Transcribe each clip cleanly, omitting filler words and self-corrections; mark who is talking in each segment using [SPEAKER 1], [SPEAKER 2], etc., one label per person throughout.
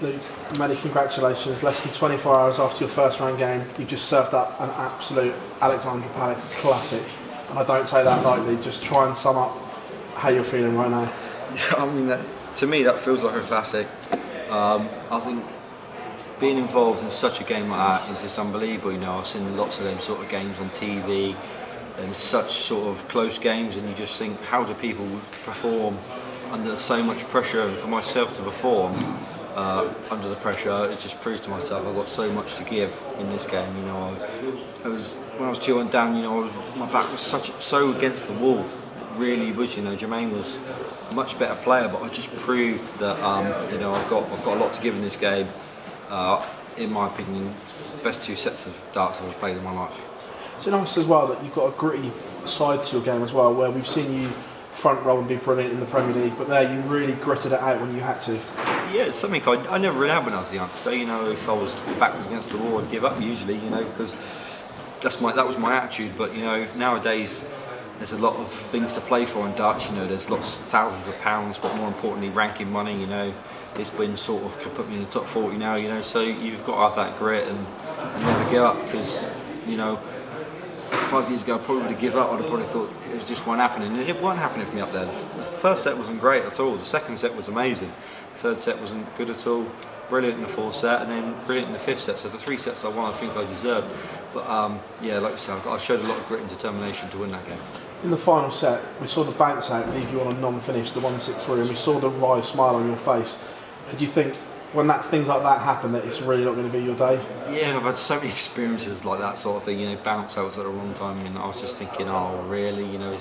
[SPEAKER 1] Luke, many congratulations. Less than 24 hours after your first round game, you just served up an absolute Alexandra Palace classic. And I don't say that lightly, just try and sum up how you're feeling right now.
[SPEAKER 2] Yeah, I mean, to me that feels like a classic. I think being involved in such a game like that is just unbelievable. You know, I've seen lots of them sort of games on TV and such sort of close games, and you just think, how do people perform under so much pressure? And for myself to perform under the pressure, it just proves to myself I've got so much to give in this game. You know, when I was 2-1 down, you know, my back was so against the wall. It really was. You know, Jermaine was a much better player, but I just proved that you know, I've got a lot to give in this game. In my opinion, best 2 sets of darts I've ever played in my life.
[SPEAKER 1] It's nice as well that you've got a gritty side to your game as well, where we've seen you front row and be brilliant in the Premier League, but there you really gritted it out when you had to.
[SPEAKER 2] Yeah, it's something I never really had when I was a youngster. You know, if I was back was against the wall, I'd give up usually. You know, because that was my attitude. But you know, nowadays there's a lot of things to play for in darts. You know, there's thousands of pounds, but more importantly, ranking money. You know, this win sort of could put me in the top 40 now. You know, so you've got to have that grit and never give up, because you know, 5 years ago I probably would have given up. I'd have probably thought it was just won't happen, and it won't happen for me up there. The first set wasn't great at all. The second set was amazing. The third set wasn't good at all. Brilliant in the fourth set, and then brilliant in the fifth set. So the 3 sets I won, I think I deserved. But yeah, like you said, I showed a lot of grit and determination to win that game.
[SPEAKER 1] In the final set, we saw the bounce out leave you on a non-finish, the 1-6-3, and we saw the wry smile on your face. Did you think, when things like that happen, that it's really not going to be your day?
[SPEAKER 2] Yeah, I've had so many experiences like that sort of thing. You know, bounce outs at the wrong time, and I was just thinking, oh really? You know,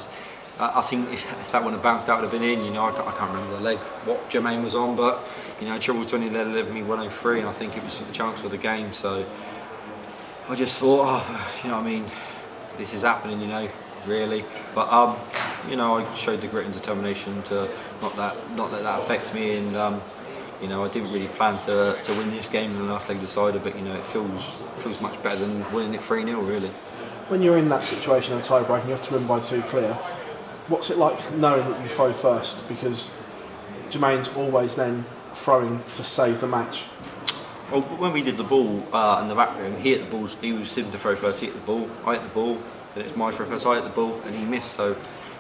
[SPEAKER 2] I think if that wouldn't have bounced out, would have been in. You know, I can't remember the leg what Jermaine was on, but you know, treble 20 led me 103, and I think it was a chance for the game. So I just thought, oh, you know what I mean, this is happening. You know, really. But you know, I showed the grit and determination to not let that affect me, and you know, I didn't really plan to win this game in the last leg decider, but you know, it feels much better than winning it 3-0 really.
[SPEAKER 1] When you're in that situation in a tie-break and you have to win by 2 clear, what's it like knowing that you throw first? Because Jermaine's always then throwing to save the match.
[SPEAKER 2] Well, when we did the ball in the back room, he hit the balls. He was sitting to throw first. He hit the ball. I hit the ball. Then it's my throw first. I hit the ball, and he missed. So,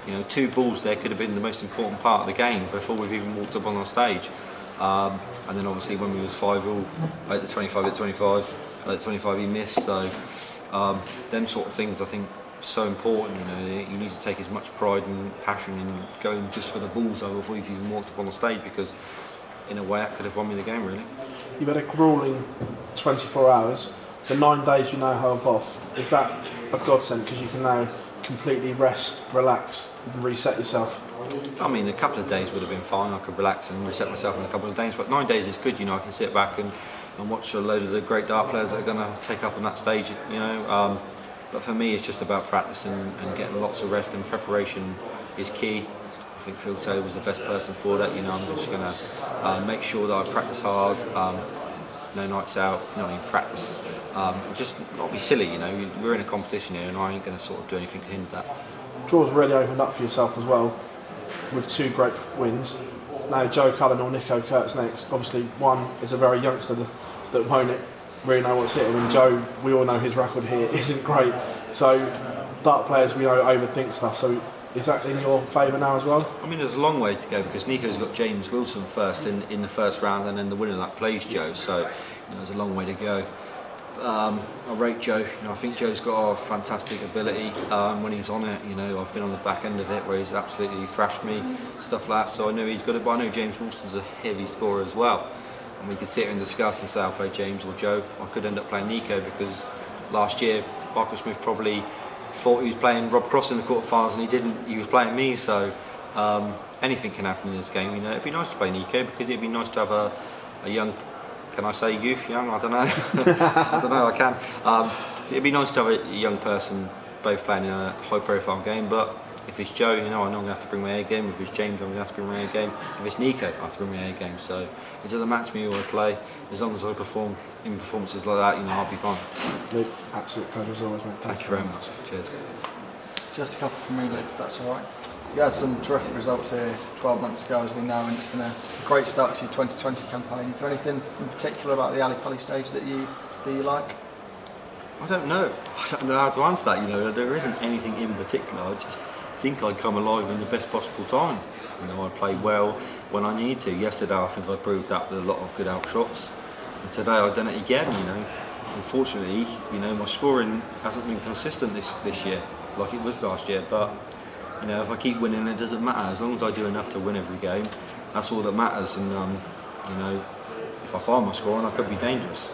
[SPEAKER 2] you know, 2 balls there could have been the most important part of the game before we've even walked up on our stage. And then obviously when we was 5-all, I hit the 25, hit 25. I hit 25, he missed. So, them sort of things I think so important. You know, you need to take as much pride and passion in going just for the balls over before you've even walked up on the stage, because in a way that could have won me the game really.
[SPEAKER 1] You've had a gruelling 24 hours. The 9 days you now have off, is that a godsend, because you can now completely rest, relax and reset yourself?
[SPEAKER 2] I mean, a couple of days would have been fine. I could relax and reset myself in a couple of days, but 9 days is good. You know, I can sit back and watch a load of the great dart players that are going to take up on that stage. You know, but for me, it's just about practicing and getting lots of rest, and preparation is key. I think Phil Taylor was the best person for that. You know, I'm just going to make sure that I practice hard, no nights out, practice. Just not be silly. You know, we're in a competition here, and I ain't going to sort of do anything to hinder that.
[SPEAKER 1] Draw's really opened up for yourself as well, with 2 great wins. Now Joe Cullen or Nico Kurtz next. Obviously, one is a very youngster that won't really know what's hitting, and Joe, we all know his record here isn't great. So dart players, we know, overthink stuff. So is that in your favour now as well?
[SPEAKER 2] I mean, there's a long way to go, because Nico's got James Wilson first in the first round, and then the winner of that plays Joe. So you know, there's a long way to go. I rate Joe. You know, I think Joe's got a fantastic ability when he's on it. You know, I've been on the back end of it where he's absolutely thrashed me, stuff like that. So I know he's got it, but I know James Wilson's a heavy scorer as well. And we could sit here and discuss and say I'll play James or Joe. I could end up playing Nico, because last year Michael Smith probably thought he was playing Rob Cross in the quarterfinals, and he didn't. He was playing me. So anything can happen in this game. You know, it'd be nice to play Nico, because it'd be nice to have a young. Can I say youth, young? I don't know. I don't know. I can. It'd be nice to have a young person both playing in a high-profile game. But if it's Joe, you know, I know I'm going to have to bring my A game. If it's James, I'm going to have to bring my A game. If it's Nico, I have to bring my A game. So it doesn't match me who I play. As long as I perform in performances like that, you know, I'll be fine.
[SPEAKER 1] Luke, absolute pleasure as always, mate.
[SPEAKER 2] Thank you very much. Cheers.
[SPEAKER 3] Just a couple from me, Luke, if that's all right. You had some terrific results here 12 months ago, as we know, and it's been a great start to your 2020 campaign. Is there anything in particular about the Ali Pali stage that you like?
[SPEAKER 2] I don't know. I don't know how to answer that. There isn't anything in particular. I just think I come alive in the best possible time. I play well when I need to. Yesterday, I think I proved that with a lot of good out shots, and today I've done it again. Unfortunately, my scoring hasn't been consistent this year like it was last year. But if I keep winning, it doesn't matter. As long as I do enough to win every game, that's all that matters. And if I find my scoring, I could be dangerous.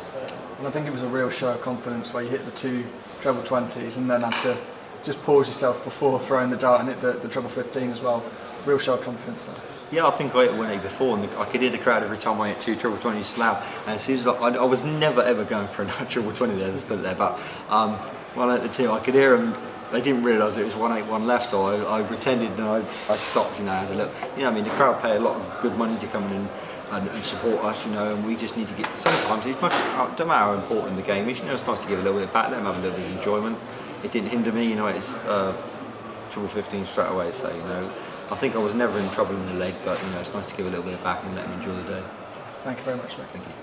[SPEAKER 3] And I think it was a real show of confidence where you hit the 2 treble 20s and then had to just pause yourself before throwing the dart and hit the treble 15 as well. Real show of confidence there.
[SPEAKER 2] Yeah, I think I hit 180 before, and I could hear the crowd every time I hit 2 treble 20s loud. And it seems like I was never ever going for a treble 20 there. Let's put it there. But when I hit the 2, I could hear them. They didn't realise it was 181 left, so I pretended and I stopped. Had a look. The crowd pay a lot of good money to come in and support us. And we just need to get. Sometimes it's much. It doesn't matter how important the game is. It's nice to give a little bit back, let them have a little bit of enjoyment. It didn't hinder me. It's treble 15 straight away. So I think I was never in trouble in the leg, but it's nice to give a little bit back and let them enjoy the day.
[SPEAKER 3] Thank you very much, mate.
[SPEAKER 2] Thank you.